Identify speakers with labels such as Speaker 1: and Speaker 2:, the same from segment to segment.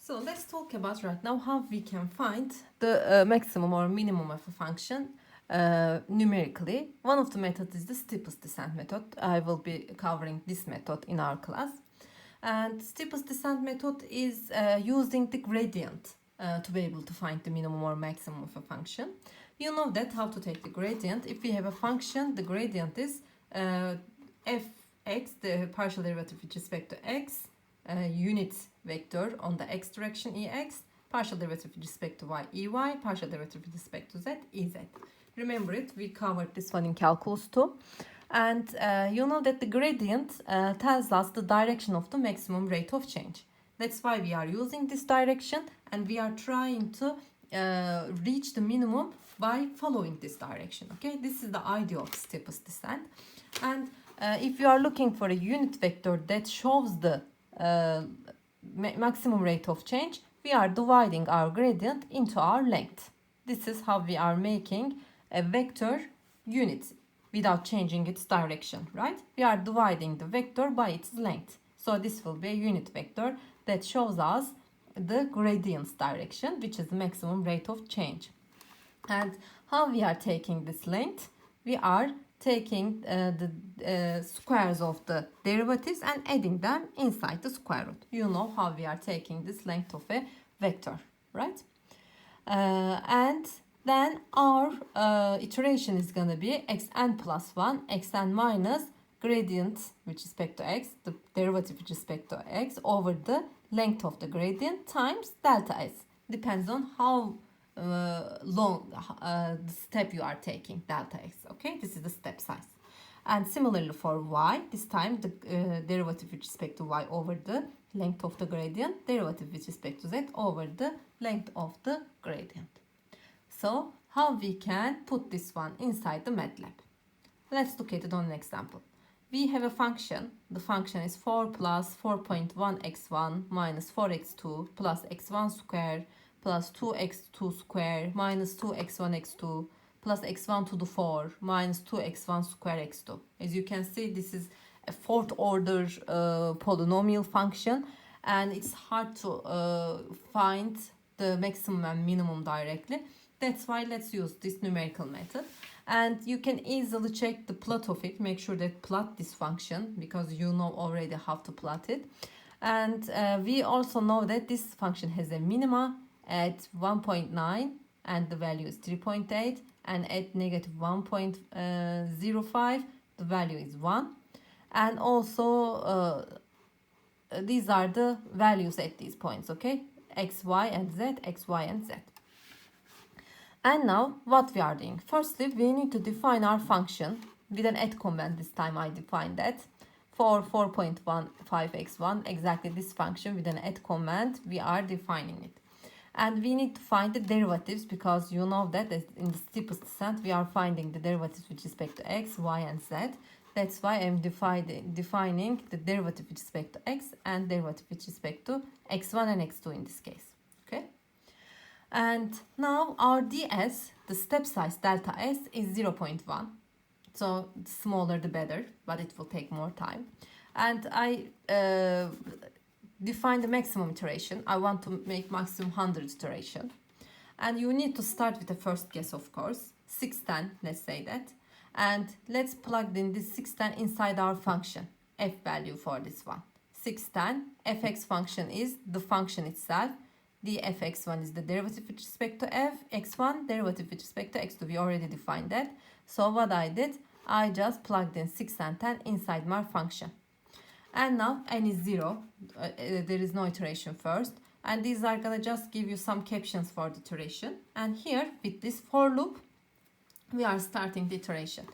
Speaker 1: So let's talk about right now how we can find the maximum or minimum of a function numerically. One of the methods is the steepest descent method. I will be covering this method in our class. And steepest descent method is using the gradient to be able to find the minimum or maximum of a function. You know that how to take the gradient. If we have a function, the gradient is fx, the partial derivative with respect to x, unit vector on the x direction ex, partial derivative with respect to y ey, partial derivative with respect to z ez. Remember it, we covered this one in calculus too. And you know that the gradient tells us the direction of the maximum rate of change. That's why we are using this direction, and we are trying to reach the minimum by following this direction. Okay, this is the idea of steepest descent. And if you are looking for a unit vector that shows the maximum rate of change, we are dividing our gradient into our length. This is how we are making a vector unit without changing its direction, right? We are dividing the vector by its length. So this will be a unit vector that shows us the gradient's direction, which is the maximum rate of change. And how we are taking this length? We are taking the squares of the derivatives and adding them inside the square root. You know how we are taking this length of a vector, right? And then our iteration is going to be xn plus 1, xn minus gradient with respect to x, the derivative with respect to x, over the length of the gradient times delta s. Depends on how long the step you are taking, delta x. Okay, this is the step size. And similarly for y, this time the derivative with respect to y over the length of the gradient, derivative with respect to z over the length of the gradient. So how we can put this one inside the MATLAB? Let's look at it on an example. We have a function. The function is 4 plus 4.1x1 minus 4x2 plus x1 square plus 2x2 square minus 2x1x2 plus x1 to the 4 minus 2x1 square x2. As you can see, this is a fourth order polynomial function, and it's hard to find the maximum and minimum directly. That's why let's use this numerical method. And you can easily check the plot of it. Make sure that plot this function, because you know already how to plot it. And we also know that this function has a minima at 1.9 and the value is 3.8, and at negative 1.05 the value is 1. And also these are the values at these points, okay? X, Y, and Z, X, Y, and Z. And now what we are doing? Firstly, we need to define our function with an add command. This time I define that. For 4.15x1, exactly this function with an add command, we are defining it. And we need to find the derivatives, because you know that in the steepest descent we are finding the derivatives with respect to x, y, and z. That's why I'm defining the derivative with respect to x and derivative with respect to x1 and x2 in this case. Okay. And now our ds, the step size delta s, is 0.1. So the smaller the better, but it will take more time. And I define the maximum iteration. I want to make maximum 100 iteration. And you need to start with the first guess, of course. 610, let's say that. And let's plug in this 610 inside our function, f value for this one. 610, fx function is the function itself. The fx1 is the derivative with respect to f, x1 derivative with respect to x2. We already defined that. So what I did, I just plugged in 6 and 10 inside my function. And now n is 0. There is no iteration first. And these are going to just give you some captions for the iteration. And here, with this for loop, we are starting the iteration.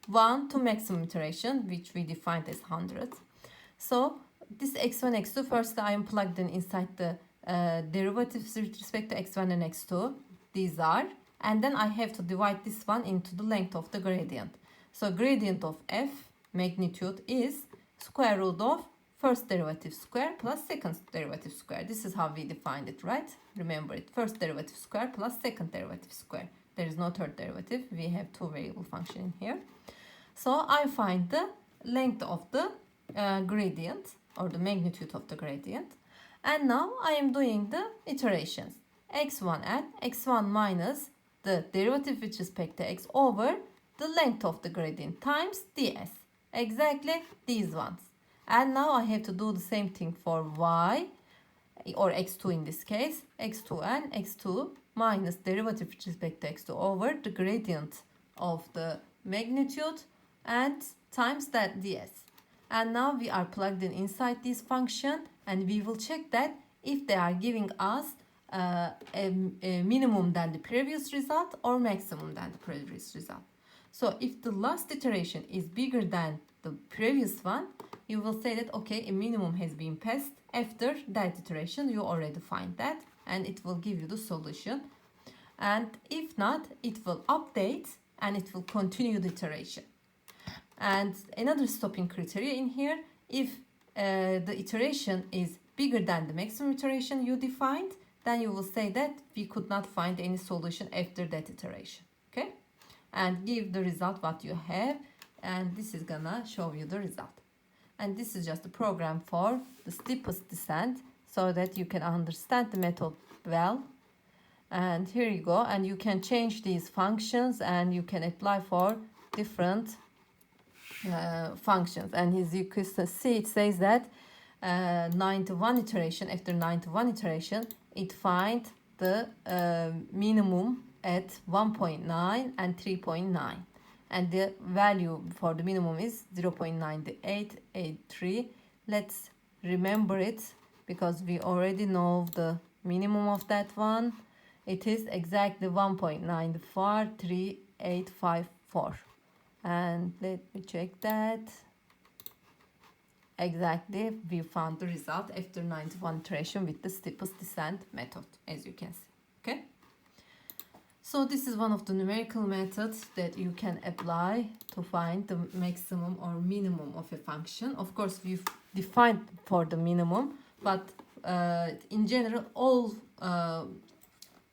Speaker 1: 1 to maximum iteration, which we defined as 100. So this x1, x2, first I am plugged in inside the derivatives with respect to x1 and x2. These are. And then I have to divide this one into the length of the gradient. So gradient of f magnitude is square root of first derivative square plus second derivative square. This is how we defined it, right? Remember it. First derivative square plus second derivative square. There is no third derivative. We have two variable function in here. So I find the length of the gradient, or the magnitude of the gradient. And now I am doing the iterations. x1 and x1 minus the derivative with respect to x over the length of the gradient times ds. Exactly these ones. And now I have to do the same thing for y, or x2 in this case, x2 and x2 minus derivative with respect to x2 over the gradient of the magnitude and times that ds. And now we are plugged in inside this function, and we will check that if they are giving us a minimum than the previous result or maximum than the previous result. So if the last iteration is bigger than the previous one, you will say that okay, a minimum has been passed. After that iteration, you already find that, and it will give you the solution. And if not, it will update and it will continue the iteration. And another stopping criteria in here, if the iteration is bigger than the maximum iteration you defined, then you will say that we could not find any solution after that iteration. Okay? And give the result what you have, and this is gonna show you the result. And this is just a program for the steepest descent so that you can understand the method well. And here you go, and you can change these functions and you can apply for different functions. And as you can see, it says that 91 iteration, after 91 iteration, it finds the minimum at 1.9 and 3.9. And the value for the minimum is 0.9883. Let's remember it because we already know the minimum of that one. It is exactly 1.94384. And let me check that. Exactly, we found the result after 91 iteration with the steepest descent method, as you can see. Okay. So this is one of the numerical methods that you can apply to find the maximum or minimum of a function. Of course, we've defined for the minimum, but in general, all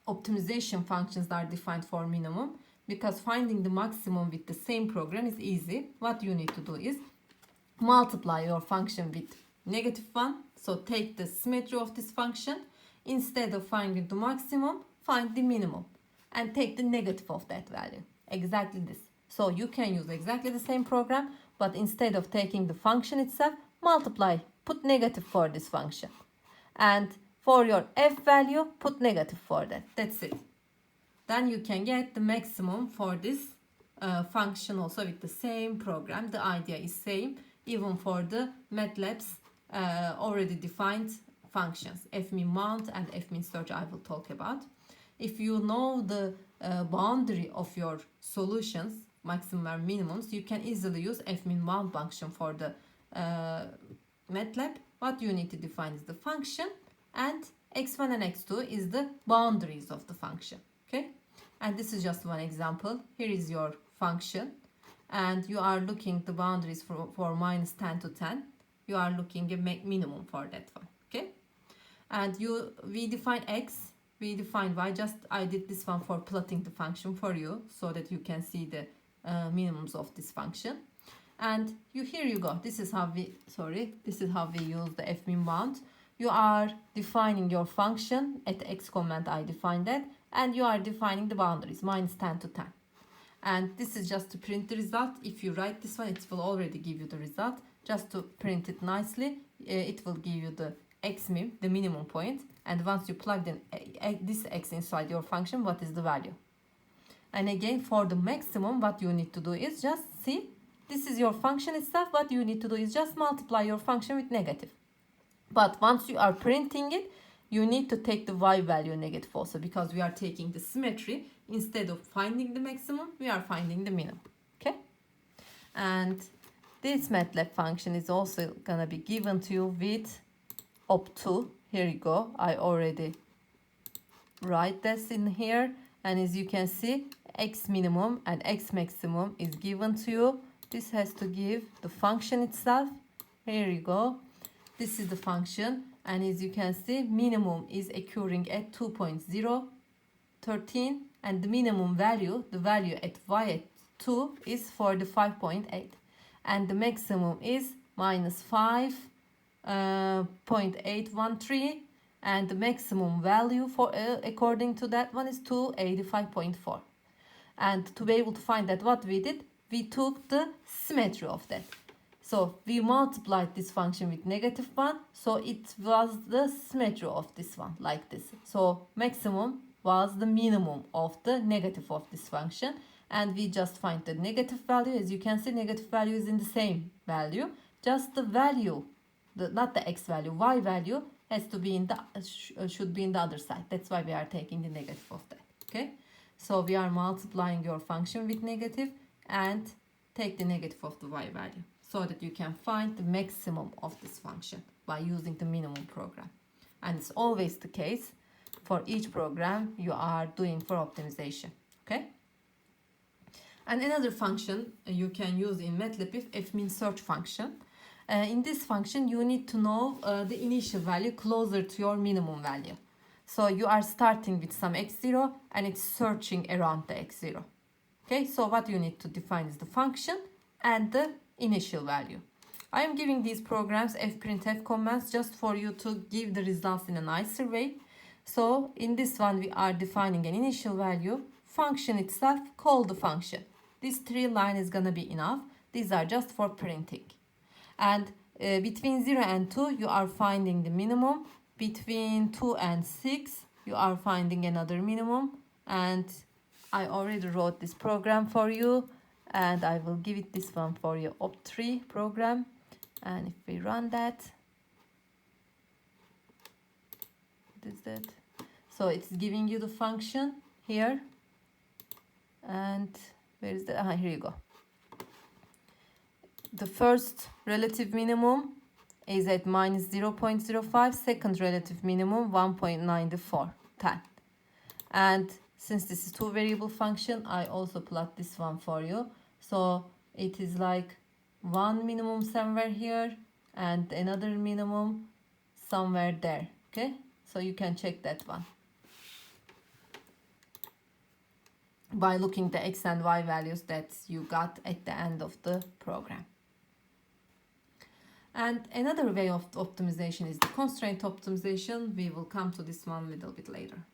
Speaker 1: optimization functions are defined for minimum, because finding the maximum with the same program is easy. What you need to do is multiply your function with -1. So take the symmetry of this function. Instead of finding the maximum, find the minimum and take the negative of that value. Exactly this. So you can use exactly the same program, but instead of taking the function itself, multiply, put negative for this function. And for your f value, put negative for that. That's it. Then you can get the maximum for this function also with the same program. The idea is same, even for the MATLAB's already defined functions. Fmin mount and fmin search I will talk about. If you know the boundary of your solutions, maximum and minimums, you can easily use fmin mount function for the MATLAB. What you need to define is the function, and x1 and x2 is the boundaries of the function. Okay, and this is just one example. Here is your function, and you are looking the boundaries for -10 to 10. You are looking a minimum for that one. Okay, and we define x, we define y. Just I did this one for plotting the function for you so that you can see the minimums of this function. And here you go. This is how we use the fmin bound. You are defining your function at the x command. I defined that, and you are defining the boundaries -10 to 10. And this is just to print the result. If you write this one, it will already give you the result. Just to print it nicely, it will give you the xmin, the minimum point. And once you plugged in this x inside your function, what is the value? And again, for the maximum, what you need to do is just see, this is your function itself. What you need to do is just multiply your function with negative. But once you are printing it, you need to take the y value negative also, because we are taking the symmetry. Instead of finding the maximum, we are finding the minimum. Okay? And this MATLAB function is also gonna be given to you with op2. Here you go. I already write this in here. And as you can see, x minimum and x maximum is given to you. This has to give the function itself. Here you go. This is the function. And as you can see, minimum is occurring at 2.013. And the minimum value, the value at y at 2 is for the 5.8. And the maximum is -5 0.813, and the maximum value for according to that one is 285.4. And to be able to find that, what we did, we took the symmetry of that. So we multiplied this function with -1, so it was the symmetry of this one, like this. So maximum was the minimum of the negative of this function, and we just find the negative value. As you can see, negative value is in the same value, just the value, not the x value, y value has to be in the should be in the other side. That's why we are taking the negative of that. Okay, so we are multiplying your function with negative and take the negative of the y value, so that you can find the maximum of this function by using the minimum program. And it's always the case for each program you are doing for optimization. Okay. And another function you can use in MATLAB is fmin search function. In this function, you need to know the initial value closer to your minimum value. So you are starting with some x0 and it's searching around the x0. Okay, so what you need to define is the function and the initial value. I am giving these programs fprintf commands just for you to give the results in a nicer way. So in this one, we are defining an initial value, function itself, call the function. This 3 line is gonna be enough. These are just for printing. And between 0 and 2, you are finding the minimum. Between 2 and 6, you are finding another minimum. And I already wrote this program for you, and I will give it this one for you, opt3 program. And if we run that, what is that? So it's giving you the function here. And where is that? Here you go. The first relative minimum is at minus 0.05, second relative minimum 1.9410. And since this is 2 variable function, I also plot this one for you. So it is like one minimum somewhere here and another minimum somewhere there. Okay, so you can check that one by looking the x and y values that you got at the end of the program. And another way of optimization is the constraint optimization. We will come to this one a little bit later.